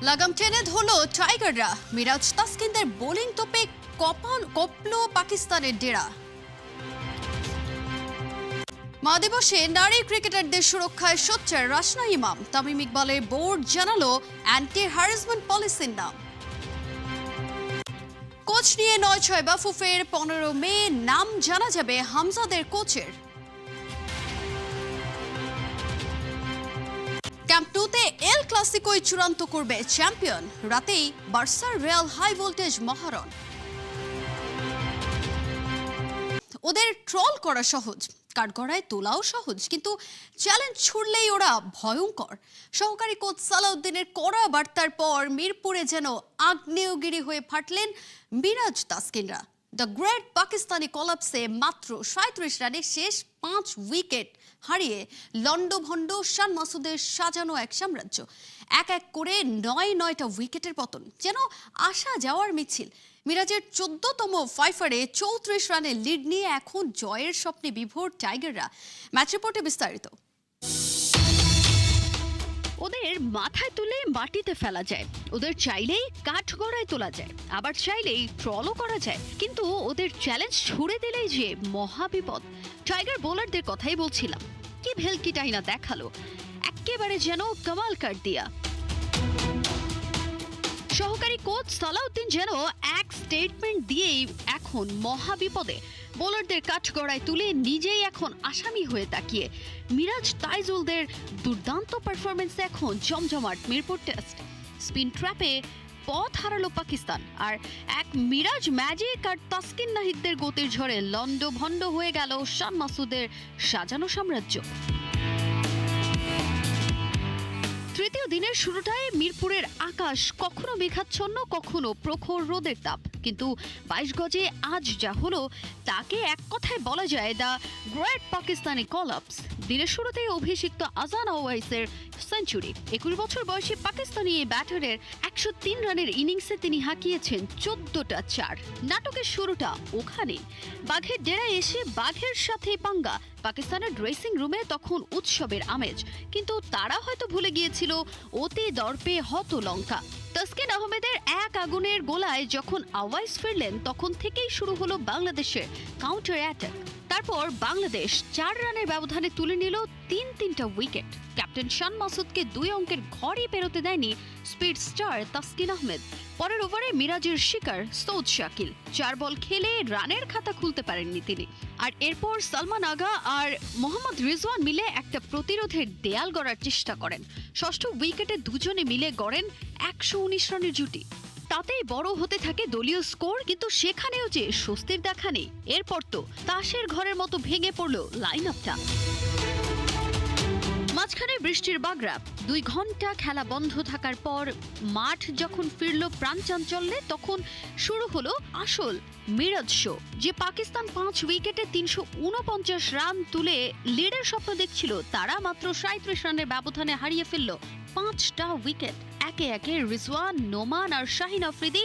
লাগাম টেনে ধরল টাইগাররা। মিরাজ তাসকিনদের বোলিং তোপে কপল পাকিস্তানের ডেরা। মা দিবসে নারী ক্রিকেটারদের সুরক্ষায় সোচ্চার রাসনা ইমাম। তামিম ইকবালের বোর্ড জানালো অ্যান্টি হ্যারাসমেন্ট পলিসির নাম। কোচ নিয়ে ৯-৬ বাফুফের ১৫ মে নাম জানা যাবে হামজাদের কোচের। ক্যাম্প নুতে এল ক্লাসিকোই চূড়ান্ত করবে চ্যাম্পিয়ন। রাতেই বার্সার রিয়াল হাই ভোল্টেজ মহারণ। ওদের ট্রল করা সহজ, কাঠগড়ায় তোলাও সহজ, কিন্তু চ্যালেঞ্জ ছুড়লেই ওরা ভয়ঙ্কর। সহকারী কোচ সালাউদ্দিনের কড়া বার্তার পর মিরপুরে যেন আগ্নেয়গিরি হয়ে ফাটলেন মিরাজ তাসকিনরা। দ্য গ্রেট পাকিস্তানি কলাপসে মাত্র ৩৭ রানে শেষ ৫ উইকেট হারিয়ে লন্ডভন্ড শান মাসুদের সাজানো এক সাম্রাজ্য। এক এক করে ৯টা উইকেটের পতন, যেন আসা যাওয়ার মিছিল। মিরাজের ১৪তম ফাইফারে ৩৪ রানের লিড নিয়ে এখন জয়ের স্বপ্নে বিভোর টাইগাররা। ম্যাচ রিপোর্টে বিস্তারিত। ওদের মাথায় তুলে মাটিতে ফেলা যায়, ওদের চাইলেই কাঠগড়ায় তোলা যায়, আবার চাইলেই ট্রলও করা যায়, কিন্তু ওদের চ্যালেঞ্জ ছুড়ে দিলেই যে মহাবিপদ। টাইগার বোলারদের কথাই বলছিলাম, কি ভেলকিটাই না দেখালো, একেবারে যেন কামাল কাট দিয়া। সহকারী কোচ সালাউদ্দিন যেন এক স্টেটমেন্ট দিয়েই এখন মহাবিপদে। বোলারদের কাঠগড়ায় তুলে নিজেই এখন আসামি হয়ে তাকিয়ে। মিরাজ তাইজুলদের দুর্দান্ত পারফরমেন্সে এখন জমজমাট মিরপুর টেস্ট। স্পিন ট্র্যাপে পথ হারালো পাকিস্তান, আর এক মিরাজ ম্যাজিক আর তাসকিন নাহিদদের গতির ঝড়ে লন্ডভন্ড হয়ে গেল শান মাসুদের সাজানো সাম্রাজ্য। তৃতীয় দিনের শুরুটায় মিরপুরের আকাশ কখনো মেঘাচ্ছন্ন, কখনো প্রখর রোদের তাপ, কিন্তু ২২ গজে আজ যা হলো তাকে এক কথায় বলা যায় দ্য গ্রেট পাকিস্তানি কলাপস। দিনের শুরুতেই অভিষিক্ত আজান ওয়াইসের সেঞ্চুরি। ২১ বছর বয়সী পাকিস্তানি এই ব্যাটারের ১০৩ রানের ইনিংসে তিনি হাঁকিয়েছেন ১৪টা ৪। নাটকের শুরুটা ওখানে, বাঘের ডেরায় এসে বাঘের সাথে পাঙ্গা। পাকিস্তানের ড্রেসিং রুমে তখন উৎসবের আমেজ, কিন্তু তারা হয়তো ভুলে গিয়েছিল অতি দর্পে হত লঙ্কা। তাসকিন আহমেদের এক আগুনের গোলায় যখন আওয়াইস ফিরলেন, তখন থেকেই শুরু হলো বাংলাদেশের কাউন্টার অ্যাটাক। তারপর বাংলাদেশ ৪ রানের ব্যবধানে তুলে নিল ৩টা উইকেট। ক্যাপ্টেন শান মাসুদকে ২ অঙ্কের ঘরই পেরোতে দেয়নি স্পিড স্টার তাসকিন আহমেদ। পরের ওভারে মিরাজের শিকার সৌদ শাকিল ৪ বল খেলে রানের খাতা খুলতে পারেননি তিনি। আর এরপর সালমান আগা আর মোহাম্মদ রিজওয়ান মিলে একটা প্রতিরোধের দেয়াল গড়ার চেষ্টা করেন। ষষ্ঠ উইকেটে দুজনে মিলে গড়েন ১১৯ রানের জুটি। তাতেই বড় হতে থাকে দলীয় স্কোর, কিন্তু সেখানেও যে স্বস্তির দেখা নেই। এরপর তো তাসের ঘরের মতো ভেঙে পড়ল লাইন আপটা। মাঝখানে বৃষ্টির বাগড়া। ২ ঘন্টা খেলা বন্ধ থাকার পর মাঠ যখন ফিরল প্রাণচাঞ্চল্যে, তখন শুরু হলো আসল মিরাজ শো। যে পাকিস্তান ৫ উইকেটে ৩৪৯ রান তুলে লিডের স্বপ্ন দেখছিল, তারা মাত্র ৩৭ রানের ব্যবধানে হারিয়ে ফেলল ৫টা উইকেট। একে একে রিজওয়ান, নোমান আর শাহিন আফ্রিদি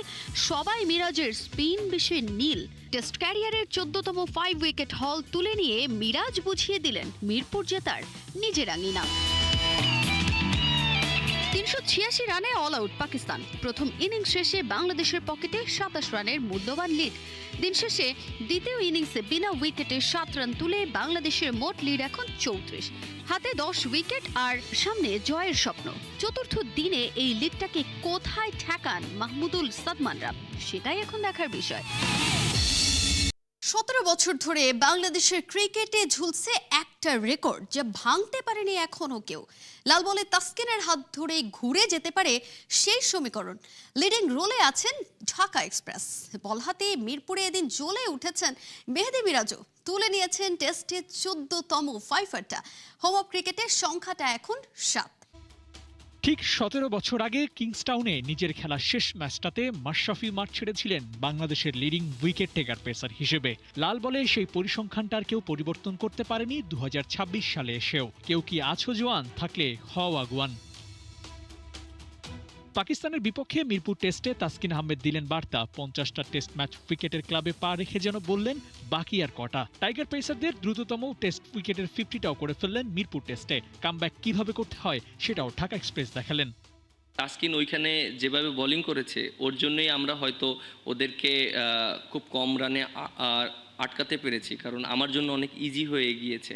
সবাই মিরাজের স্পিন বিষয়ে নীল। টেস্ট ক্যারিয়ারের ১৪তম ৫ উইকেট হল তুলে নিয়ে মিরাজ বুঝিয়ে দিলেন মিরপুর জেতার নিজের আঙিনা। ৩৮৬ রানে অল আউট পাকিস্তান। প্রথম ইনিংস শেষে বাংলাদেশের পকেটে ২৭ রানের মূল্যবান লিড। দিন শেষে দ্বিতীয় ইনিংসে বিনা উইকেটে ৭ রান তুলে বাংলাদেশের মোট লিড এখন ৩৪। হাতে ১০ উইকেট আর সামনে জয়ের স্বপ্ন। চতুর্থ দিনে এই লিডটাকে কোথায় ঠেকান মাহমুদুল সাদমানরা, সেটাই এখন দেখার বিষয়। ১৭ বছর ধরে বাংলাদেশের ক্রিকেটে ঝুলছে একটা রেকর্ড, যা ভাঙতে পারেনি এখনো কেউ। লাল বলে তাসকিনের হাত ধরে ঘুরে যেতে পারে সেই সমীকরণ। লিডিং রোলে আছেন ঢাকা এক্সপ্রেস। বল হাতে মিরপুরে এদিন জ্বলে উঠেছেন মেহেদী মিরাজও। তুলে নিয়েছেন টেস্টে ১৪তম ফাইফারটা। হোম অফ ক্রিকেটের সংখ্যাটা এখন ৭। ঠিক ১৭ বছর আগে কিংসটাউনে নিজের খেলার শেষ ম্যাচটাতে মাশরাফি মাঠ ছেড়েছিলেন বাংলাদেশের লিডিং উইকেট টেকার পেসার হিসেবে। লাল বলে সেই পরিসংখ্যানটার কেউ পরিবর্তন করতে পারেনি ২০২৬ সালে এসেও। কেউ কি আছো জোয়ান, থাকলে হও আগুয়ান। পাকিস্তানের বিপক্ষে মিরপুর টেস্টে তাসকিন আহমেদ দিলেন বার্তা। ৫০টা টেস্ট ম্যাচ ক্রিকেটের ক্লাবে পা রেখে যেন বললেন বাকি আর কটা। টাইগার পেসারদের দ্রুততম টেস্ট উইকেটের ৫০টাও করে ফেললেন মিরপুর টেস্টে। কামব্যাক কিভাবে করতে হয় সেটাও ঢাকা এক্সপ্রেস দেখালেন। তাসকিন ওইখানে যেভাবে বোলিং করেছে ওর জন্যই আমরা হয়তো ওদেরকে খুব কম রানে আটকাতে পেরেছি, কারণ আমার জন্য অনেক ইজি হয়ে গিয়েছে।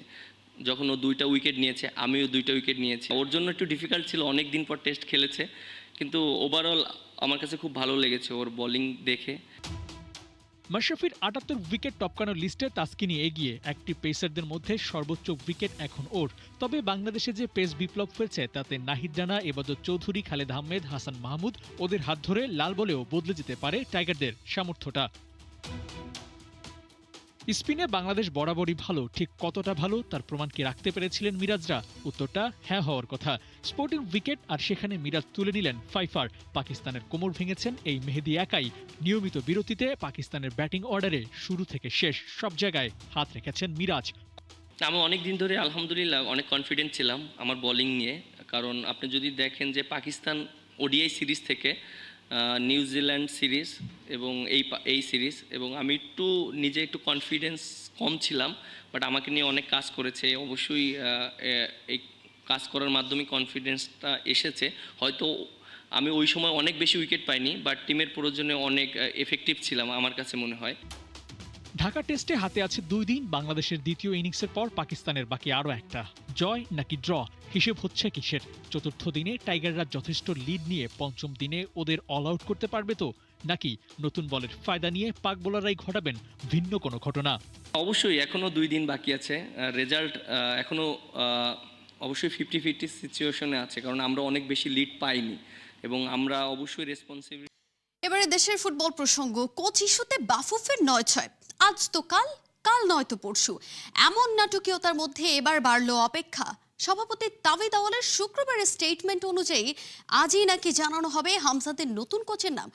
যখন ও 2টা উইকেট নিয়েছে, আমিও 2টা উইকেট নিয়েছি। ওর জন্য একটু ডিফিকাল্ট ছিল, অনেক দিন পর টেস্ট খেলেছে, কিন্তু ওভারঅল আমার কাছে খুব ভালো লেগেছে ওর বোলিং দেখে। মাশরাফির ৭৮ উইকেট টপকানোর লিস্টে তাসকিনি এগিয়ে। একটি পেসারদের মধ্যে সর্বোচ্চ উইকেট এখন ওর। তবে বাংলাদেশে যে পেস বিপ্লব ফেলছে তাতে নাহিদ রানা, এবাদত চৌধুরী, খালেদ আহমেদ, হাসান মাহমুদ ওদের হাত ধরে লাল বলেও বদলে যেতে পারে টাইগারদের সামর্থ্যটা। স্পিনে বাংলাদেশ বরাবরই ভালো, ঠিক কতটা ভালো তার প্রমাণ কি রাখতে পেরেছিলেন মিরাজরা? উত্তরটা হ্যাঁ হওয়ার কথা। স্পোর্টিং উইকেট আর সেখানে মিরাজ তুলে নিলেন 5 পাকিস্তানের কোমর ভেঙেছেন এই মেহেদী একাই। নিয়মিত বিরতিতে পাকিস্তানের ব্যাটিং অর্ডারে শুরু থেকে শেষ সব জায়গায় হাত রেখেছেন মিরাজ। আমি অনেক দিন ধরে আলহামদুলিল্লাহ অনেক কনফিডেন্ট ছিলাম আমার বোলিং নিয়ে, কারণ আপনি যদি দেখেন যে পাকিস্তান ওডিআই সিরিজ থেকে নিউজিল্যান্ড সিরিজ এবং এই সিরিজ, এবং আমি নিজে একটু কনফিডেন্স কম ছিলাম, বাট আমাকে নিয়ে অনেক কাজ করেছে। অবশ্যই এই কাজ করার মাধ্যমে কনফিডেন্সটা এসেছে। হয়তো আমি ওই সময় অনেক বেশি উইকেট পাইনি, বাট টিমের প্রয়োজনে অনেক এফেক্টিভ ছিলাম আমার কাছে মনে হয়। ঢাকা টেস্টে হাতে আছে 2 দিন। বাংলাদেশের দ্বিতীয় ইনিংসের পর পাকিস্তানের বাকি আরও একটা। জয় নাকি ড্র, হিসেব হচ্ছে কিসের? চতুর্থ দিনে টাইগাররা যথেষ্ট লিড নিয়ে পঞ্চম দিনে ওদের অল আউট করতে পারবে তো, নাকি নতুন বলের ফায়দা নিয়ে পাক বোলাররাই ঘটাবেন ভিন্ন কোনো ঘটনা? অবশ্যই এখনও 2 দিন বাকি আছে। রেজাল্ট এখনও অবশ্যই 50-50 সিচুয়েশনে আছে, কারণ আমরা অনেক বেশি লিড পাইনি এবং আমরা অবশ্যই রেসপন্সিবল। এবারে দেশের ফুটবল প্রসঙ্গ। কোচ ইস্যুতে বাফুফের 9-6, আজ তো কাল, কাল নয়তো পরশু, এমন নাটকীয়তার মধ্যে এবার বাড়লো অপেক্ষা। সভাপতি তাবিদ আওয়ালের শুক্রবারের স্টেটমেন্ট অনুযায়ী আজই নাকি জানানো হবে হামজাদের নতুন কোচের নাম।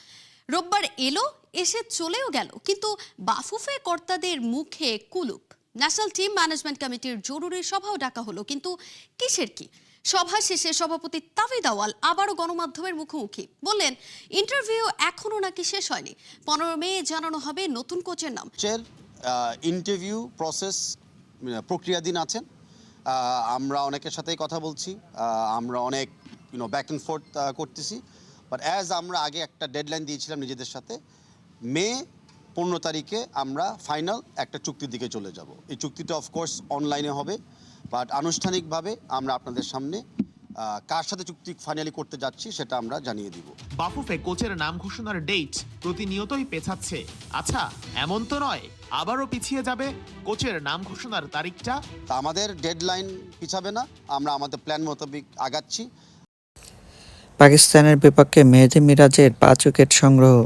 রোববার এলো, এসে চলেও গেল, কিন্তু বাফুফে কর্তাদের মুখে কুলুপ। ন্যাশনাল টিম ম্যানেজমেন্ট কমিটির জরুরি সভাও ডাকা হলো, কিন্তু কিসের কি? সভা শেষে সভাপতি তাবিদ আওয়াল আবারও গণমাধ্যমের মুখোমুখি বললেন, ইন্টারভিউ এখনো নাকি শেষ হয়নি, 15 মে জানানো হবে নতুন কোচের নাম। ইন্টারভিউ প্রসেস প্রক্রিয়াধীন আছেন। আমরা অনেকের সাথেই কথা বলছি, আমরা অনেক ব্যাক অ্যান্ড ফোর্থ করতেছি, বাট অ্যাজ আমরা আগে একটা ডেডলাইন দিয়েছিলাম নিজেদের সাথে, মে 15 তারিখে আমরা ফাইনাল একটা চুক্তির দিকে চলে যাব। এই চুক্তিটা অফকোর্স অনলাইনে হবে, বাট আনুষ্ঠানিকভাবে আমরা আপনাদের সামনে কার সাথে চুক্তি ফাইনালি করতে যাচ্ছি সেটা আমরা জানিয়ে দিব। বাফুফে কোচের নাম ঘোষণার ডেট প্রতিনিয়তই পেছাচ্ছে। আচ্ছা, এমন তো নয় আবারও পিছিয়ে যাবে কোচের নাম ঘোষণার তারিখটা? তা আমাদের ডেডলাইন পিছাবে না, আমরা আমাদের প্ল্যান মোতাবেক আগাচ্ছি। পাকিস্তানের বিপক্ষে মেহেদী মিরাজের 5 উইকেট সংগ্রহ।